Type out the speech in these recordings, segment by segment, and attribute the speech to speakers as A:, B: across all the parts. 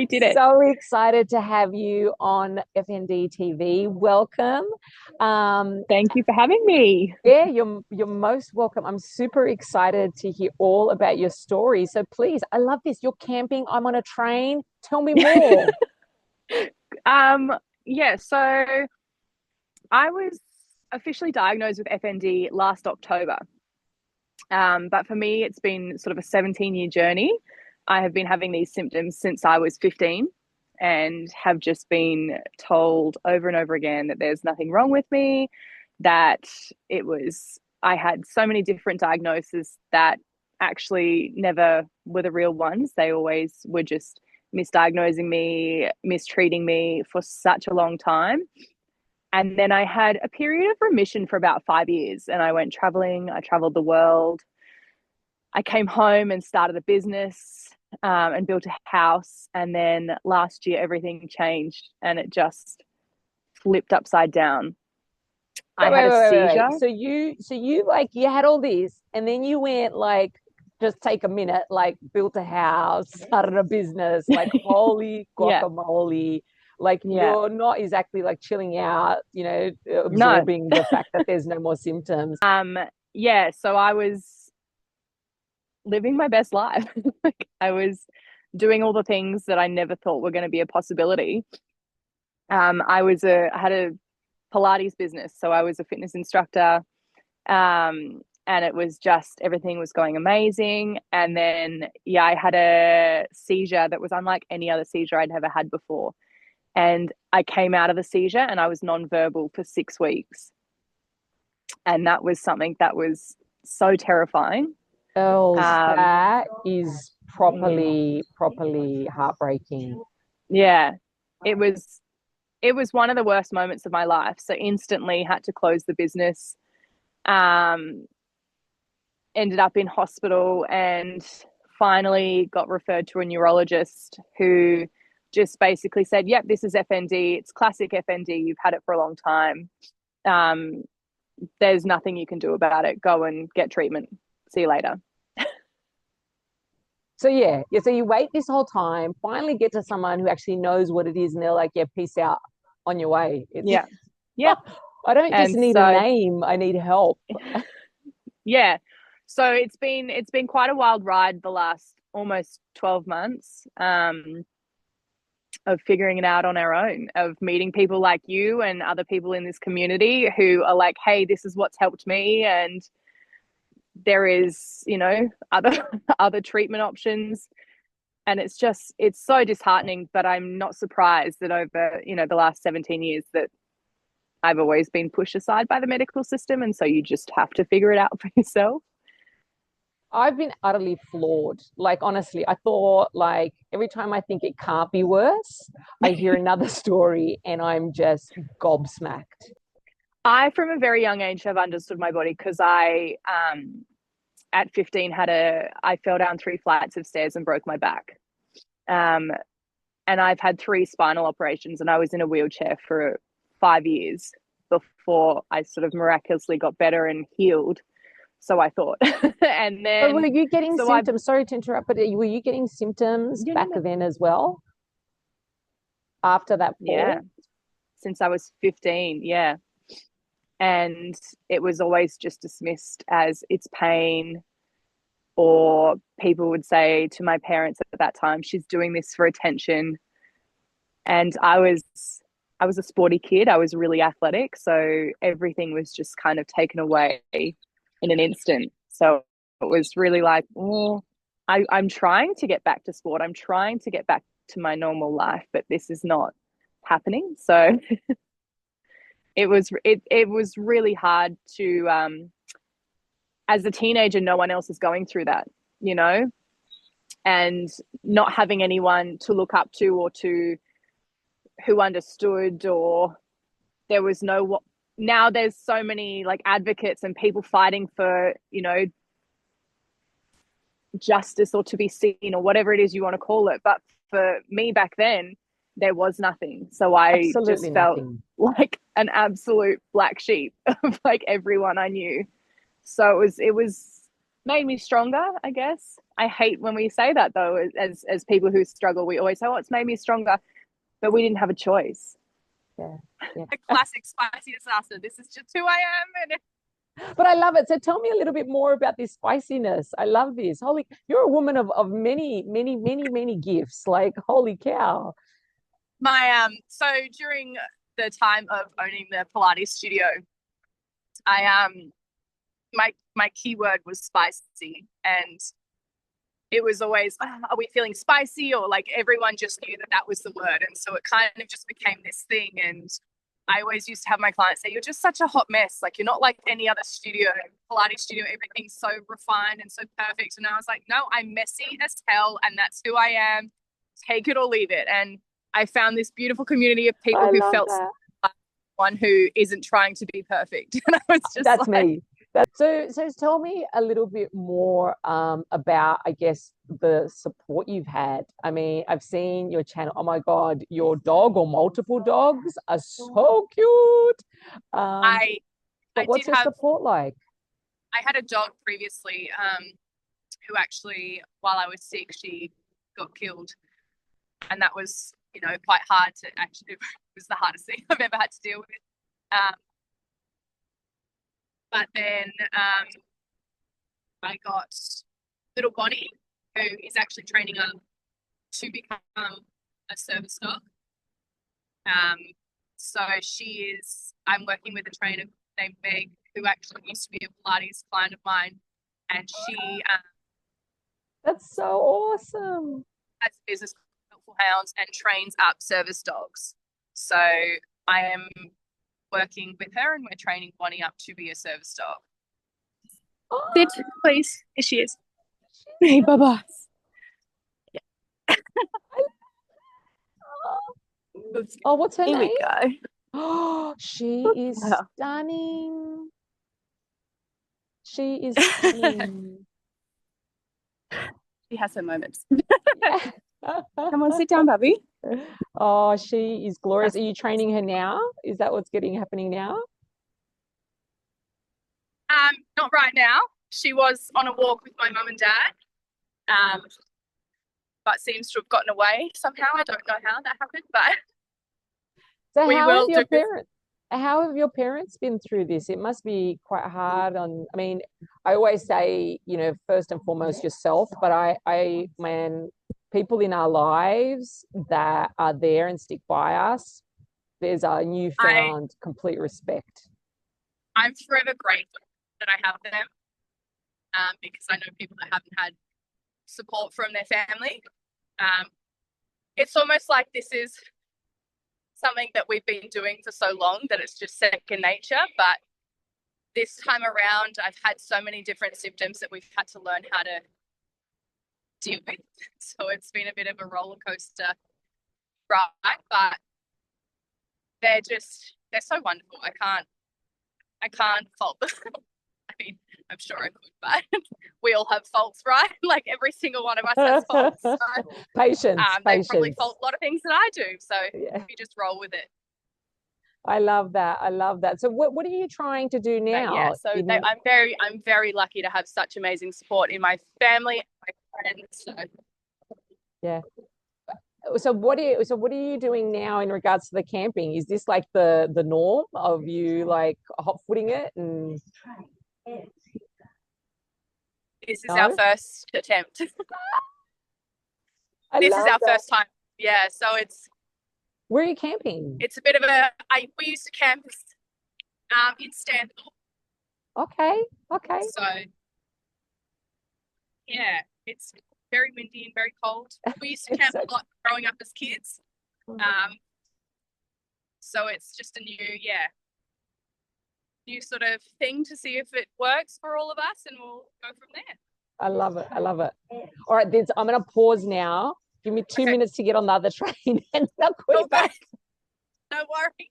A: did it.
B: So excited to have you on FND TV. Welcome. Um,
A: Thank you for having me.
B: yeah, you're most welcome. I'm super excited to hear all about your story. So please, I love this. You're camping. I'm on a train. Tell me more.
A: Um, yeah, so I was officially diagnosed with FND last October. But for me, it's been sort of a 17-year journey. I have been having these symptoms since I was 15 and have just been told over and over again that there's nothing wrong with me, that I had so many different diagnoses that actually never were the real ones. They always were just misdiagnosing me, mistreating me for such a long time. And then I had a period of remission for about 5 years and I went traveling. I traveled the world. I came home and started a business and built a house. And then last year, everything changed and it just flipped upside down. I
B: Wait,
A: had
B: wait,
A: a
B: wait, wait,
A: seizure.
B: wait. So you like you had all these, and then you went like just take a minute, like built a house, started a business, like holy
A: Yeah.
B: guacamole. Like
A: Yeah.
B: you're not exactly like chilling out,
A: No.
B: absorbing the fact that there's no more symptoms.
A: Um, yeah. So I was living my best life. Like I was doing all the things that I never thought were going to be a possibility. I had a Pilates business, so I was a fitness instructor. And it was just everything was going amazing. And then, yeah, I had a seizure that was unlike any other seizure I'd ever had before. And I came out of the seizure and I was nonverbal for 6 weeks. And that was something that was so terrifying.
B: Girls,
A: Um,
B: that is
A: mm,
B: properly heartbreaking.
A: yeah, it was it was one of the worst moments of my life. So instantly had to close the business. Um, Ended up in hospital and finally got referred to a neurologist who just basically said, yep, this is FND. It's classic FND. You've had it for a long time. Um, there's nothing you can do about it. Go and get treatment. See you later.
B: So yeah. So you wait this whole time, finally get to someone who actually knows what it is, and they're like, "Yeah, peace out, on your way." It's
A: Yeah. Yep.
B: I don't just
A: And
B: need a
A: so,
B: name; I need help.
A: yeah. So it's been quite a wild ride the last almost 12 months. Of figuring it out on our own, of meeting people like you and other people in this community who are like, hey, this is what's helped me. And there is, other other treatment options. And it's so disheartening, but I'm not surprised that over, the last 17 years that I've always been pushed aside by the medical system. And so you just have to figure it out for yourself.
B: I've been utterly flawed. Like honestly, I thought like every time I think it can't be worse, I hear another story, and I'm just gobsmacked.
A: I, from a very young age, have understood my body because at 15, I fell down 3 flights of stairs and broke my back. Um, and I've had 3 spinal operations, and I was in a wheelchair for 5 years before I sort of miraculously got better and healed. So I thought, and
B: But were
A: then
B: you getting
A: so I
B: symptoms? Sorry to interrupt, but were you getting symptoms
A: you
B: back
A: know
B: then as well after that
A: yeah,
B: fall?
A: since I was 15, yeah, and it was always just dismissed as it's pain, or people would say to my parents at that time, she's doing this for attention. And I was a sporty kid. I was really athletic, so everything was just kind of taken away in an instant. So it was really like, oh, I'm trying to get back to sport. I'm trying to get back to my normal life, but this is not happening. So it was really hard to as a teenager, no one else is going through that, you know, and not having anyone to look up to or to who understood, or there was no, now there's so many like advocates and people fighting for, justice or to be seen or whatever it is you want to call it. But for me back then, there was nothing. So I
B: Absolutely
A: just felt
B: nothing.
A: like an absolute black sheep of like everyone I knew. So it was made me stronger, I guess. I hate when we say that though, as people who struggle, we always say, "Oh, it's made me stronger," but we didn't have a choice.
B: Yeah, yeah.
A: A classic spicy disaster. This is just who I am, and
B: But I love it. So tell me a little bit more about this spiciness. I love this. Holy, you're a woman of many, many, many, many gifts. Like, holy cow.
A: my so during the time of owning the Pilates studio, I my keyword was spicy, and it was always, "Oh, are we feeling spicy?" Or like everyone just knew that that was the word, and so it kind of just became this thing. And I always used to have my clients say, "You're just such a hot mess. Like you're not like any other studio, Pilates studio. Everything's so refined and so perfect." And I was like, "No, I'm messy as hell, and that's who I am. Take it or leave it." And I found this beautiful community of people
B: I
A: who
B: love
A: felt
B: that.
A: like one who isn't trying to be perfect. And I was just
B: That's
A: like,
B: me. So tell me a little bit more about, I guess, the support you've had. I mean, I've seen your channel. Oh my God, your dog or multiple dogs are so cute. Um,
A: I
B: but
A: I
B: what's
A: did
B: your
A: have
B: support like?
A: I had a dog previously, who actually, while I was sick, she got killed, and that was, quite hard to actually. It was the hardest thing I've ever had to deal with. Um, but then I got little Bonnie, who is actually training up to become a service dog. Um, so she is. I'm working with a trainer named Meg, who actually used to be a Pilates client of mine, and she
B: That's so awesome.
A: has a business called Helpful Hounds and trains up service dogs. So I am working with her, and we're training Bonnie up to be a service dog. Sit,
B: Oh,
A: please. Here she is. Hey, Baba.
B: oh, what's her
A: Here we
B: name?
A: go.
B: Oh, she is
A: Wow.
B: stunning. She is stunning.
A: She has her moments.
B: Yeah.
A: Come on, sit down, Bubby.
B: Oh, she is glorious. Are you training her now? Is that what's getting happening now?
A: Not right now. She was on a walk with my mum and dad, um, but seems to have gotten away somehow. I don't know how that happened, but
B: So
A: we will do.
B: how have your parents been through this? It must be quite hard on, I mean, I always say, first and foremost yourself, but when people in our lives that are there and stick by us, there's a
A: I
B: newfound complete respect.
A: I'm forever grateful that I have them, because I know people that haven't had support from their family. Um, it's almost like this is something that we've been doing for so long that it's just second nature. But this time around, I've had so many different symptoms that we've had to learn how to deal with. So it's been a bit of a roller coaster ride, but they're so wonderful. I can't fault them. I mean, I'm sure I could, but we all have faults, right? Like every single one of us has faults. So,
B: Patience,
A: they probably
B: patience.
A: fault a lot of things that I do. So
B: Yeah,
A: you just roll with it.
B: I love that. I love that. So what are you trying to do
A: But yeah,
B: now?
A: so I'm very lucky to have such amazing support in my family, my friends. So
B: Yeah. So what are you doing now in regards to the camping? Is this like the norm of you like hot footing it and
A: this is our
B: no?
A: first attempt.
B: I
A: This is
B: love
A: our
B: that.
A: first time. Yeah, so
B: Where are you camping?
A: it's a bit of we used to camp in Stanthorpe.
B: Okay, okay.
A: So yeah, it's very windy and very cold. We used to
B: It's
A: camp
B: so
A: a lot growing up as kids. Um, so it's just a new sort of thing to see if it works for all of us, and we'll go from there.
B: I love it. I love it. All right, I'm going to pause now. Give me 2 minutes to get on the other train, and I'll call you
A: Okay,
B: back.
A: no worries.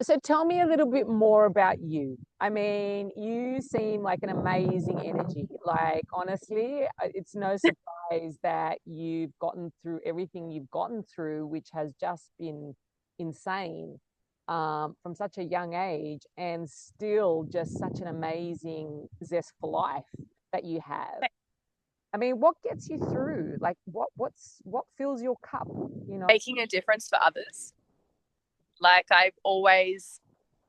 B: So tell me a little bit more about you. I mean, you seem like an amazing energy. Like, honestly, it's no surprise that you've gotten through everything you've gotten through, which has just been insane, from such a young age, and still just such an amazing zest for life that you have. I mean, what gets you through? Like, what fills your cup?
A: Making a difference for others. Like, I've always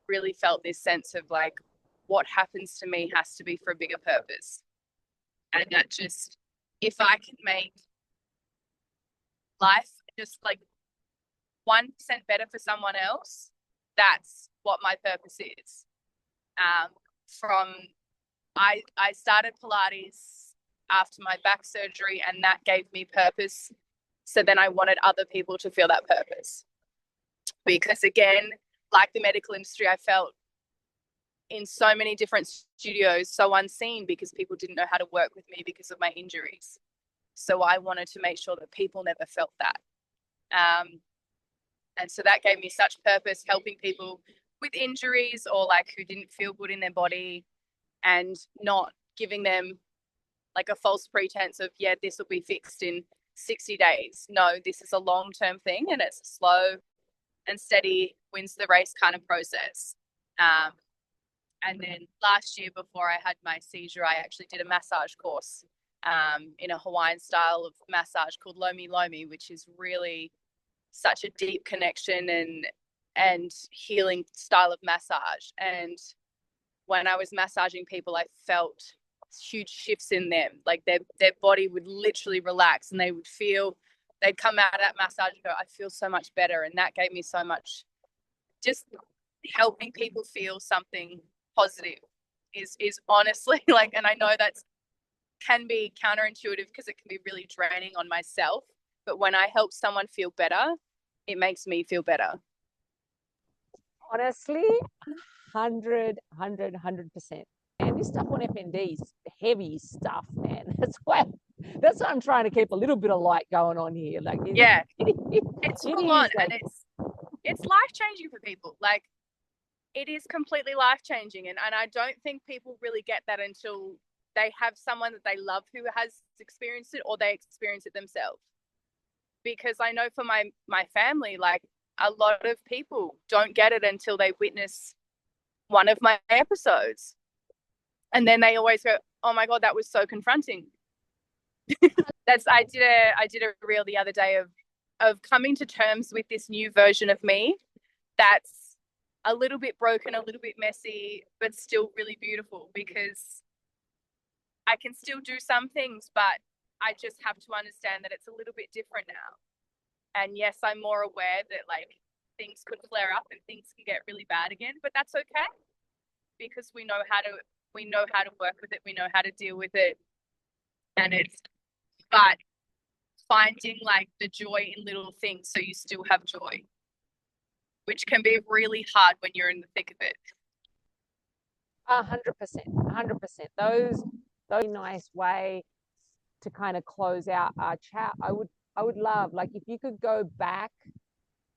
A: really felt this sense of like, what happens to me has to be for a bigger purpose. And that just, if I can make life just like 1% better for someone else, that's what my purpose is. From I started Pilates after my back surgery, and that gave me purpose. So then I wanted other people to feel that purpose. Because again, like the medical industry, I felt in so many different studios so unseen because people didn't know how to work with me because of my injuries. So I wanted to make sure that people never felt that. And so that gave me such purpose, helping people with injuries or like who didn't feel good in their body, and not giving them like a false pretense of, yeah, this will be fixed in 60 days. No, this is a long-term thing, and it's a slow and steady wins the race kind of process. And then last year, before I had my seizure, I actually did a massage course in a Hawaiian style of massage called Lomi Lomi, which is really such a deep connection and healing style of massage. And when I was massaging people, I felt huge shifts in them. Like their body would literally relax, and they'd come out of that massage and go, I feel so much better. And that gave me so much, just helping people feel something positive is honestly like, and I know that's can be counterintuitive because it can be really draining on myself. But when I help someone feel better, it makes me feel better.
B: Honestly, 100%. And this stuff on FND is heavy stuff, man. That's why I'm trying to keep a little bit of light going on here. Like,
A: it's full on, and it's life changing for people. Like, it is completely life changing, and I don't think people really get that until they have someone that they love who has experienced it, or they experience it themselves. Because I know for my family, like, a lot of people don't get it until they witness one of my episodes. And then they always go, oh my God, that was so confronting. I did a reel the other day of coming to terms with this new version of me that's a little bit broken, a little bit messy, but still really beautiful, because I can still do some things, but I just have to understand that it's a little bit different now. And yes, I'm more aware that like things could flare up and things can get really bad again, but that's okay, because we know how to work with it. We know how to deal with it. But finding like the joy in little things so you still have joy, which can be really hard when you're in the thick of it.
B: 100%. Those nice way to kind of close out our chat. I would love, like, if you could go back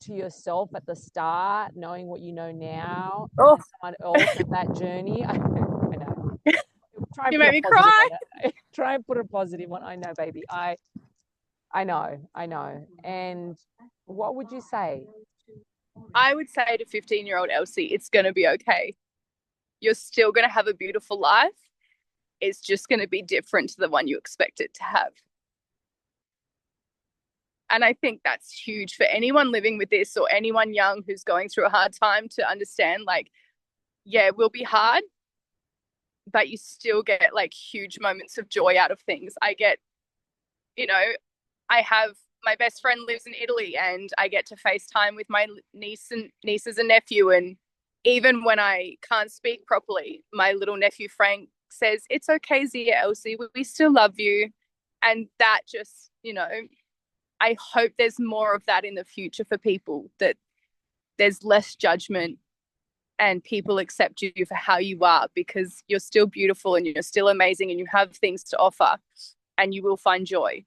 B: to yourself at the start, knowing what you know now, someone else at that journey. I know.
A: You made me cry.
B: Try and put a positive one. I know, baby. I know. And what would you say?
A: I would say to 15-year-old Elsie, it's going to be okay. You're still going to have a beautiful life. It's just going to be different to the one you expect it to have. And I think that's huge for anyone living with this, or anyone young who's going through a hard time, to understand, like, yeah, it will be hard, but you still get like huge moments of joy out of things. I get, I have my best friend lives in Italy, and I get to FaceTime with my nieces and nephew. And even when I can't speak properly, my little nephew Frank says, it's okay, Zia, Elsie, we still love you. And that just, I hope there's more of that in the future for people, that there's less judgment and people accept you for how you are, because you're still beautiful and you're still amazing and you have things to offer, and you will find joy.